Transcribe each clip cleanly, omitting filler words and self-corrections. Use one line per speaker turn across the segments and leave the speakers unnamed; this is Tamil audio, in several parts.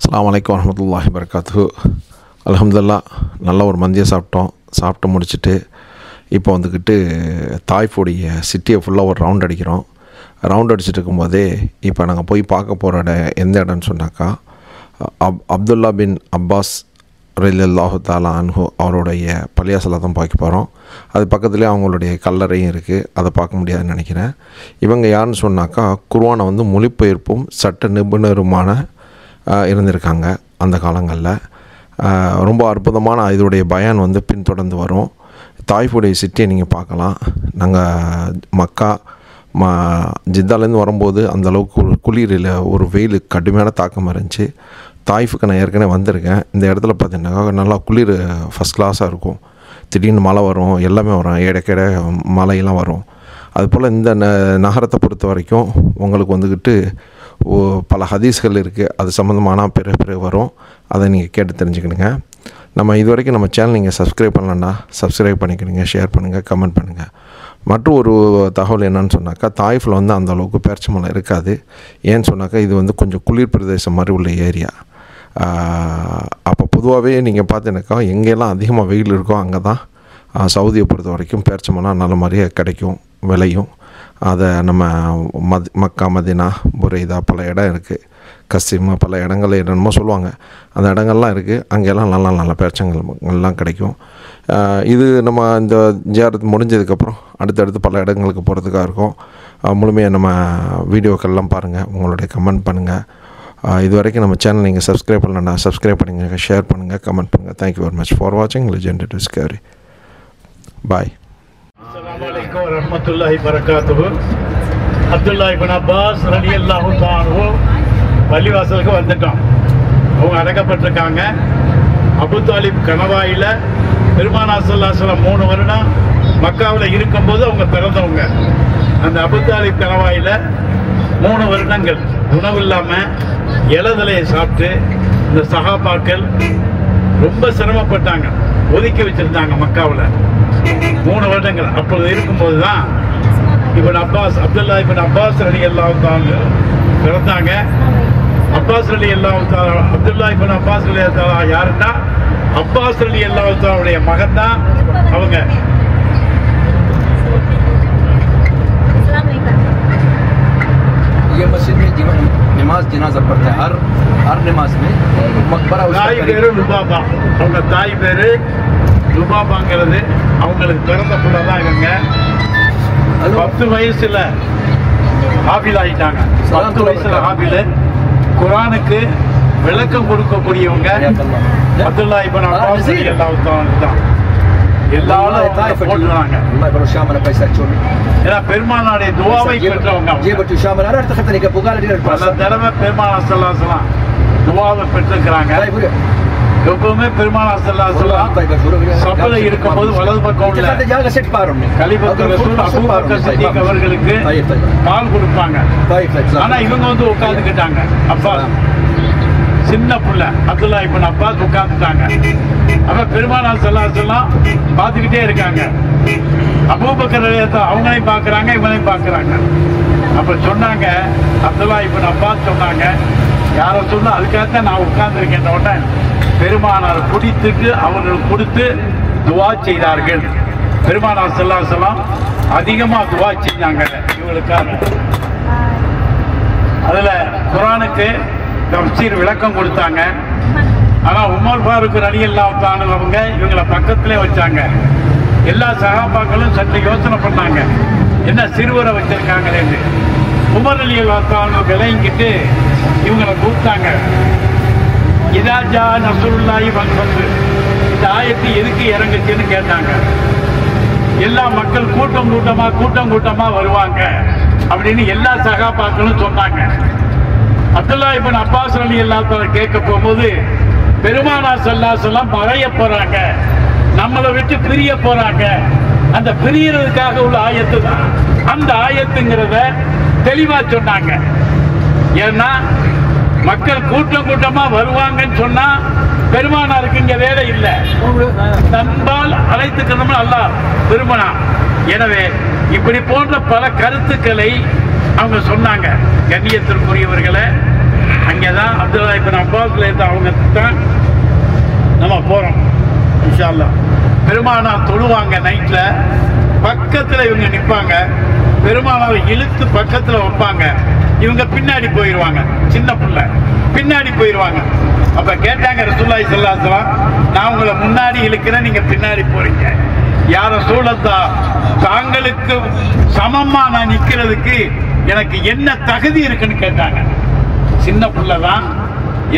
அஸ்ஸலாமு அலைக்கும் வரஹ்மத்துல்லாஹி வபரகாத்துஹு. அல்ஹம்துலில்லாஹ் நல்ல ஒரு மந்தியை சாப்பிட்டு முடிச்சுட்டு இப்போ வந்துக்கிட்டு தாய்ஃபுடைய சிட்டியை ஃபுல்லாக ஒரு ரவுண்ட் அடிக்கிறோம். ரவுண்ட் அடிச்சுட்டு இருக்கும்போதே இப்போ நாங்கள் போய் பார்க்க போகிற இடம் எந்த இடம்னு சொன்னாக்கா அப்துல்லா பின் அப்பாஸ் ரலியல்லாஹு தஆலா அன்ஹு அவருடைய பள்ளியாசலை தான் பார்க்க போகிறோம். அது பக்கத்துலேயே அவங்களுடைய கல்லறையும் இருக்குது, அதை பார்க்க முடியாதுன்னு நினைக்கிறேன். இவங்க யாருன்னு சொன்னாக்கா குர்ஆனை வந்து மொழிபெயர்ப்பும் சட்ட நிபுணருமான இருந்திருக்காங்க அந்த காலங்களில். ரொம்ப அற்புதமான இதோடைய பயான் வந்து பின்தொடர்ந்து வரும். தாய்ஃபுடைய சிட்டியை நீங்கள் பார்க்கலாம். நாங்கள் மக்கா ஜித்தாலேருந்து வரும்போது அந்தளவுக்கு ஒரு குளிரில் ஒரு வெயில் கடுமையான தாக்கம் இருந்துச்சு. தாய்ஃபுக்கு நான் ஏற்கனவே வந்திருக்கேன். இந்த இடத்துல பார்த்தீங்கன்னாக்கா நல்லா குளிர் ஃபஸ்ட் கிளாஸாக இருக்கும். திடீர்னு மழை வரும், எல்லாமே வரும், இடைக்கிட மழையெல்லாம் வரும். அதுபோல் இந்த நகரத்தை பொறுத்த வரைக்கும் உங்களுக்கு வந்துக்கிட்டு பல ஹதீஸ்கள் இருக்குது. அது சம்மந்தமான பிறகு வரும், அதை நீங்கள் கேட்டு தெரிஞ்சுக்கணுங்க. நம்ம இது வரைக்கும் நம்ம சேனல் நீங்கள் சப்ஸ்கிரைப் பண்ணலன்னா சப்ஸ்கிரைப் பண்ணிக்கணுங்க, ஷேர் பண்ணுங்கள், கமெண்ட் பண்ணுங்கள். மற்றும் ஒரு தகவல் என்னன்னு சொன்னாக்கா தாய்ஃபில் வந்து அந்தளவுக்கு பேரிச்ச மலை இருக்காது. ஏன்னு சொன்னாக்கா இது வந்து கொஞ்சம் குளிர் பிரதேசம் மாதிரி உள்ள ஏரியா. அப்போ பொதுவாகவே நீங்கள் பார்த்தீங்கன்னாக்கா எங்கெல்லாம் அதிகமாக வெயில் இருக்கோ அங்கே தான் சவுதியை பொறுத்த வரைக்கும் பேரிச்ச மலை நல்ல மாதிரியே கிடைக்கும், விளையும். அதை நம்ம மக்கா, மதினா, புரைதா பல இடம் இருக்குது, கஸ்ஸிம் பல இடங்கள் என்னென்னமோ சொல்லுவாங்க, அந்த இடங்கள்லாம் இருக்குது. அங்கெல்லாம் நல்ல பேரிச்சங்கள்லாம் கிடைக்கும். இது நம்ம இந்த ஜியாரத் முடிஞ்சதுக்கப்புறம் அடுத்தடுத்து பல இடங்களுக்கு போகிறதுக்காக இருக்கும். முழுமையாக நம்ம வீடியோக்கள்லாம் பாருங்கள், உங்களுடைய கமெண்ட் பண்ணுங்கள். இது வரைக்கும் நம்ம சேனல் நீங்கள் சப்ஸ்கிரைப் பண்ணலன்னா சப்ஸ்கிரைப் பண்ணுங்கள், ஷேர் பண்ணுங்கள், கமெண்ட் பண்ணுங்கள். தேங்க்யூ வெரி மச் ஃபார் வாட்சிங் லெஜெண்ட் டிஸ்கவரி. பாய்.
அஸ்ஸலாமு அலைக்கும் வரஹ்மத்துல்லாஹி வபரகாத்துஹு. அப்துல்லா இப்னு அப்பாஸ் ரலியல்லாஹு தஆலா அன்ஹு பள்ளிவாசலுக்கு வந்துட்டோம். அவங்க அடக்கப்பட்டிருக்காங்க. அபு தாலிப் கணவாயில் பெருமானார் ஸல்லல்லாஹு அலைஹி வஸல்லம் 3 வருடம் மக்காவில் இருக்கும்போது அவங்க பிறந்தவங்க. அந்த அபு தாலிப் கணவாயில் 3 வருடங்கள் உணவு இல்லாமல் இலதலையை சாப்பிட்டு இந்த சஹாபாக்கள் ரொம்ப சிரமப்பட்டாங்க, ஒதுக்கி வச்சுருந்தாங்க மக்காவில் 3 வருடங்கள். அப்பொழுது இருக்கும்போது தான் இப்னு அப்பாஸ், அப்துல்லா இப்னு அப்பாஸ் ரலியல்லாஹு தஆலா பிறந்தாங்க. அப்பாஸ் ரலியல்லாஹு தஆலா, அப்துல்லா இப்னு அப்பாஸ் ரலியல்லாஹு தஆலா யாருன்னா அப்பாஸ் ரலியல்லாஹு தஆலாவுடைய மகன் தான் அவங்க.
ये मस्जिद में नमाज जनाजा पढ़ता है हर नमाज में मकबरा
தாய் பேரு லுபாபா. அவங்க தாய் பேரு லுபாபாங்கிறது அவங்களுக்கு பிறந்த பிள்ளை தான் இவங்க. 10 வயசுல ஹாபில் ஆகிட்டாங்க. 10 வயசுல ஹாபில் குர்ஆனுக்கு விளக்கம் கொடுக்கக்கூடியவங்க அப்துல்லா இப்னு அப்பாஸ் ரலியல்லாஹு தஆலா தான். எல்லாரும் போட்டுறாங்க. ஏன்னா பெருமானாருடைய துஆவை பெற்றவங்க. பல தடவை பெருமானார் ஸல்லல்லாஹு அலைஹி வஸல்லம் துஆவை பெற்றிருக்கிறாங்க. எப்பவுமே பெருமானார் ஸல்லல்லாஹு அலைஹி வஸல்லம் சபையில இருக்கும்போது வலது பக்கம் உள்ள கலிபத்துர் ரசூல் அபூபக்கர் சித்திக் அவர்களுக்கு பால் கொடுப்பாங்க. ஆனா இவங்க வந்து உட்கார்ந்துக்கிட்டாங்க. அப்பா சின்ன புள்ள அப்துல்லா இப்னு அப்பாஸ் உட்கார்ந்துட்டாங்க. அப்ப பெருமானார் ஸல்லல்லாஹு அலைஹி வஸல்லம் பார்த்துக்கிட்டே இருக்காங்க. அபூபக்கர் அவங்களையும் பார்க்குறாங்க, இவங்களையும் பார்க்குறாங்க. அப்ப சொன்னாங்க, அப்துல்லா இப்னு அப்பாஸ் சொன்னாங்க, யாரை சொன்னா அதுக்காகத்தான் நான் உட்கார்ந்துருக்கேன். உடனே பெருமானார் குடித்துட்டு அவர்களுக்கு கொடுத்து துவா செய்தார்கள். பெருமானார் ஸல்லல்லாஹு அலைஹி வஸல்லம் அதிகமா துவா செஞ்சாங்க இவங்களுக்காக. அதுல குர்ஆனுக்கு தஃப்சீர் விளக்கம் கொடுத்தாங்க. ஆனா உமர் ஃபாரூக் ரலியல்லாஹு தஆலா அவங்க இவங்களை பக்கத்திலே வச்சாங்க. எல்லா சஹாபாக்களும் சற்று யோசனை பண்ணாங்க, என்ன சிறுவரை வச்சிருக்காங்களேன்னு. உமர் ரலியல்லாஹு தஆலா விளங்கிட்டு இவங்களை கூப்பிட்டாங்க. இதா ஜா நஸ்ருல்லாஹி வல் ஃபத்ஹ், இந்த ஆயத்து எதுக்கு இறங்குச்சுன்னு கேட்டாங்க. எல்லா மக்கள் கூட்டம் கூட்டமா வருவாங்க அப்படின்னு எல்லா சஹாபாக்களும் சொன்னாங்க. அப்துல்லா இப்னு அப்பாஸ் ரலியல்லாஹு தஆலா கேட்க போகும்போது பெருமானார் ஸல்லல்லாஹு அலைஹி வஸல்லம் மறைய போறாங்க, நம்மளை விட்டு பிரிய போறாங்க, அந்த பிரியறதுக்காக உள்ள ஆயத்து தான் அந்த ஆயத்துங்கிறத தெளிவா சொன்னாங்க. ஏன்னா மக்கள் கூட்டமா வருவாங்கன்னு சொன்னா பெருமானாருக்கு இங்க வேலை இல்லை, தன்பால் அழைத்துக்கணும் அல்லாஹ் விரும்பினா. எனவே இப்படி போன்ற பல கருத்துக்களை அவங்க சொன்னாங்க. கண்ணியத்திற்குரியவர்களை அங்கே தான் அப்துல்லா இப்னு அப்பாஸ்ல இருந்து அவங்க தான் நம்ம போகிறோம் இன்ஷா அல்லாஹ். பெருமானார் தொழுவாங்க நைட்டில், பக்கத்தில் இவங்க நிற்பாங்க, பெருமானாரை இழுத்து பக்கத்தில் வைப்பாங்க, இவங்க பின்னாடி போயிடுவாங்க, சின்ன பிள்ளை பின்னாடி போயிடுவாங்க. அப்போ கேட்டாங்க ரசூலுல்லாஹி ஸல்லல்லாஹு அலைஹி வஸல்லம், நான் உங்களை முன்னாடி இழுக்கிறேன், நீங்கள் பின்னாடி போறீங்க, யார சூழத்தா தாங்களுக்கு சமமா நான் நிற்கிறதுக்கு எனக்கு என்ன தகுதி இருக்குன்னு கேட்டாங்க. சின்ன பிள்ளை தான்,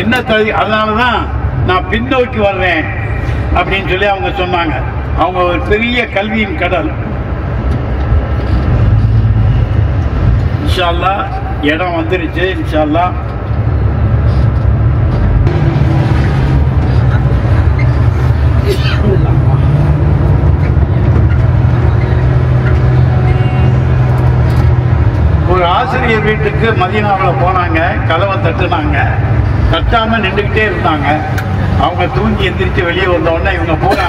என்ன தகுதி, அதனால தான் நான் பின்னோக்கி வர்றேன் அப்படின்னு சொல்லி அவங்க சொன்னாங்க. அவங்க ஒரு பெரிய கல்வியின் கடல். இன்ஷா அல்லாஹ் இடம் வந்துருச்சு. இன்ஷா அல்லாஹ் ஒரு ஆசிரியர் வீட்டுக்கு மதீனாவில் போனாங்க, கதவை தட்டுனாங்க, தட்டாம நின்றுக்கிட்டே இருந்தாங்க. அவங்க தூங்கி எந்திரிச்சு வெளியே வந்தோடனே இவங்க பூரா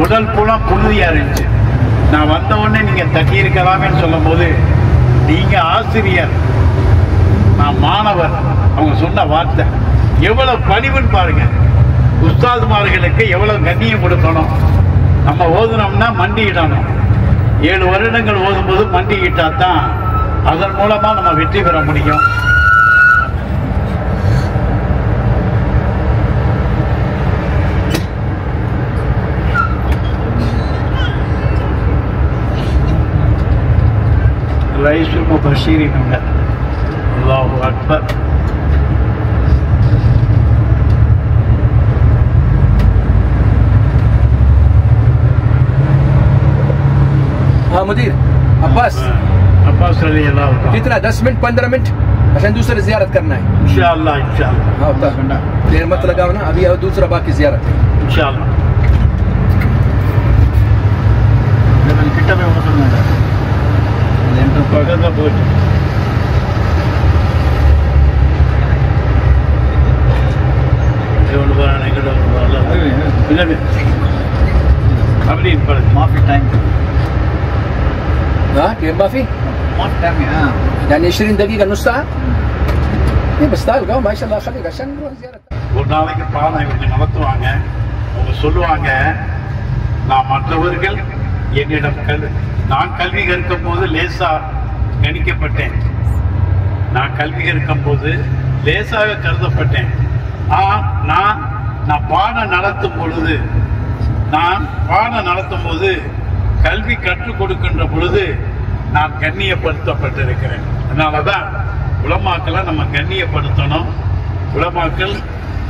உடல் பூரா புழுதியா இருந்துச்சு. நான் வந்த உடனே நீங்க தட்டி இருக்கலாமேன்னு சொல்லும் போது, நீங்க ஆசிரியர், நான் மாணவர், அவங்க சொன்ன வார்த்தை எவ்வளவு பணிவுன்னு பாருங்க. உஸ்தாதுமார்களுக்கு எவ்வளவு கண்ணியம் கொடுக்கணும். நம்ம ஓதுனோம்னா மண்டியிடணும். 7 வருடங்கள் ஓதும்போது மண்டியிட்டா தான் அதன் மூலமா நம்ம வெற்றி பெற முடியும். ரைசுல் முபஷிரின் அல்லாஹு அக்பர்.
हाँ मुदीर अब्बास
अब्बास रज़ी अल्लाह ताला
कितना 10 मिनट 15 मिनट عشان दूसरा जियारत करना है
इंशाअल्लाह इंशाअल्लाह।
हाँ देर मत लगाओ ना, अभी और दूसरा बाकी जियारत है
इंशाअल्लाह। கிட்ட போய் ஒன்று சொல்லுங்க, பக்கத்தில் போயிட்டு ஒன்று போகிறாங்க, எங்கிட்ட ஒன்று போகல இல்லை அப்படி இருப்பாரு. மாஃபி டைம்
ها كيف ما في؟
ما في டைம்
يعني 20 دقيقة نص ساعة؟ ايه بس تعال قوم ما شاء الله خليك عشان نروح زيارة.
ஒரு நாளைக்கு பாடம் இவங்க நடத்துவாங்க. அவங்க சொல்லுவாங்க, நான் மற்றவர்கள் என்னிடம் நான் கல்வி கற்கும் போது லேசா கணிக்கப்பட்டேன், நான் கல்வி கற்கும் போது லேசாக கருதப்பட்டேன். நான் பாடம் நடத்தும் பொழுது கல்வி கற்றுக் கொடுக்கின்ற பொழுது நான் கண்ணியப்படுத்தப்பட்டிருக்கிறேன். அதனாலதான் உலமாக்களை நம்ம கண்ணியப்படுத்தணும். உலமாக்கள்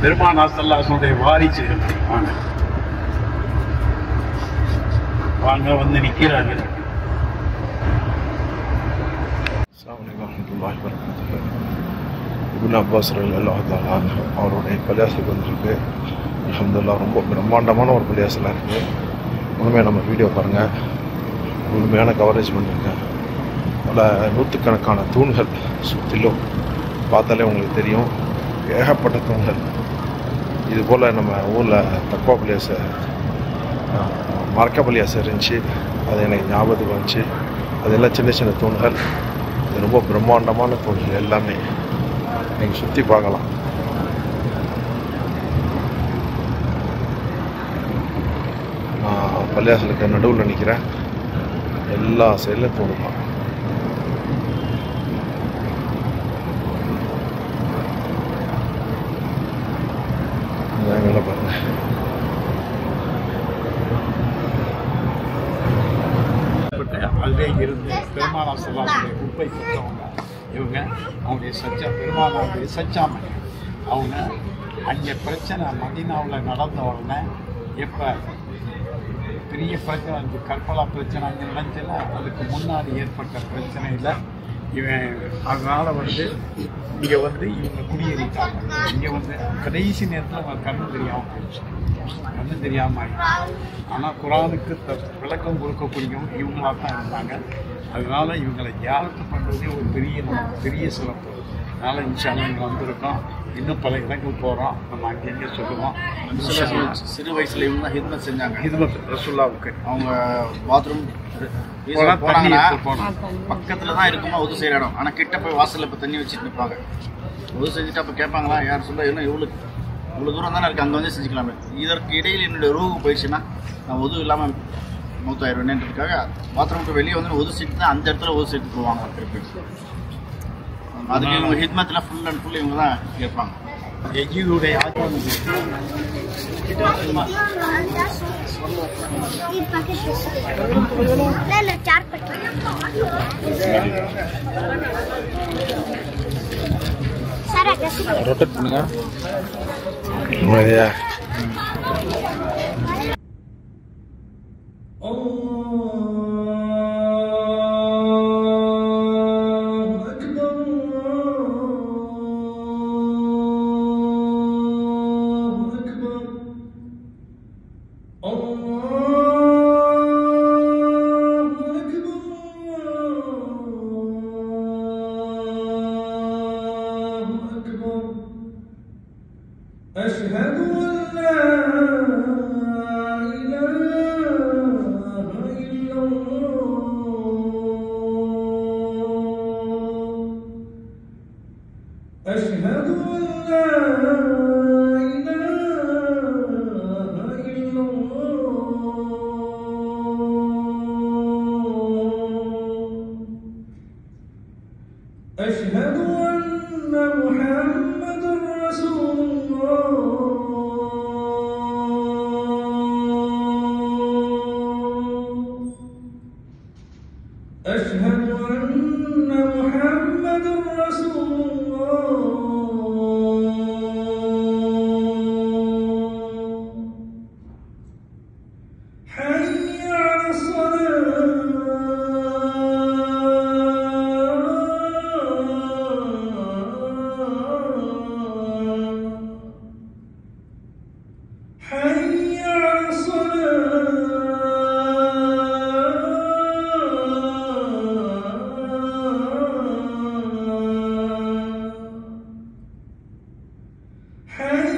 பெருமானார் ஸல்லல்லாஹு அலைஹி வஸல்லம் வாரிசுகள். வாங்க வந்து நிற்கிறார்கள்.
அஸ்ஸலாமு அலைக்கும் வரஹ்மத்துல்லாஹி வபரகாத்துஹு. இப்னு அப்பாஸ் ரலியல்லாஹு தஆலா அவருடைய பள்ளியாசலுக்கு வந்திருக்கு. அல்ஹம்துலில்லாஹ் ரொம்ப பிரம்மாண்டமான ஒரு பள்ளியாசலாக இருக்குது. உண்மையாக நம்ம வீடியோ பாருங்கள், முழுமையான கவரேஜ் பண்ணியிருக்கேன். பல நூற்றுக்கணக்கான தூண்கள் சுற்றிலும் பார்த்தாலே உங்களுக்கு தெரியும், ஏகப்பட்ட தூண்கள். இதுபோல் நம்ம ஊரில் தக்குவா பள்ளியாசை மரக்க பள்ளியாசை இருந்துச்சு, அது எனக்கு ஞாபகத்துக்கு வந்துச்சு. அதெல்லாம் சின்ன சின்ன தூண்கள், இது ரொம்ப பிரம்மாண்டமான தூண்கள். எல்லாமே நீங்கள் சுற்றி பார்க்கலாம். நான் பள்ளியாசலுக்கு நடுவில் நிற்கிறேன். எல்லா சைட்லையும் தூணுதான். மேலே பாருங்க,
அதிலே இருந்து பெருமானார் ஸல்லல்லாஹு அலைஹி வஸல்லம் குப்பை சுற்றவங்க இவங்க. அவங்களுடைய பெருமானாருடைய சச்சாமை. அவங்க அங்கே பிரச்சனை மதீனாவில் நடந்த உடனே எப்போ பெரிய பிரச்சனை வந்து கற்பலா பிரச்சனை அங்கே நடந்துச்சுன்னா, அதுக்கு முன்னாடி ஏற்பட்ட பிரச்சனையில் இவன் அதனால் வந்து இங்கே வந்து இவங்க குடியேறிட்டாங்க. இங்கே வந்து கடைசி நேரத்தில் அவங்க கண்ணு தெரியாமல் ஆனால் குரானுக்கு விளக்கம் கொடுக்கக்கூடியவங்க இவங்களாக தான் இருந்தாங்க. அதனால் இவங்களை தியாகத்து பண்ணுறதே ஒரு பெரிய சிறப்பு. அதனால் இன்ஷா அல்லாஹ் இங்கே வந்திருக்கோம். இன்னும் பல இடங்கள் போகிறோம். நம்ம அங்கங்கே சொல்லுவோம்.
சிறு வயசுல இவங்க தான் ஹித்மத் செஞ்சாங்க.
ஹித்மத் ரசூலுல்லாஹ்வுக்கு
அவங்க பாத்ரூம் போனாங்கன்னா பக்கத்தில் தான் இருக்குமா உது செய்கிற இடம். ஆனால் கிட்ட போய் வாசலில் இப்போ தண்ணி வச்சுட்டு நிற்பாங்க. உது செஞ்சுட்டு அப்போ கேட்பாங்களா, யார் சொல்ல இன்னும் இவ்வளோ தூரம் தானே இருக்குது, அங்கே வந்து செஞ்சுக்கலாமே. இதற்கு இடையில் என்னுடைய ரூவுக்கு போயிடுச்சுன்னா நான் உது இல்லாமல் மூத்தாயிருவேன்றதுக்காக பாத்ரூமுக்கு வெளியே வந்து உது சீட்டு தான் அந்த இடத்துல உது சீட்டு போவாங்க திருப்பி. அதுக்கு இவங்க ஹித்மத்தில் ஃபுல் அண்ட் ஃபுல் இவங்க தான் கேட்பாங்க.
எஜியுடைய
ரொட்டேட் பண்ணுங்க.
أشهد أن لا إله إلا الله أشهد أن لا إله إلا الله أشهد أن محمد رسول الله أشهد أن محمد رسول الله حي على الصلاة حي على الصلاة حي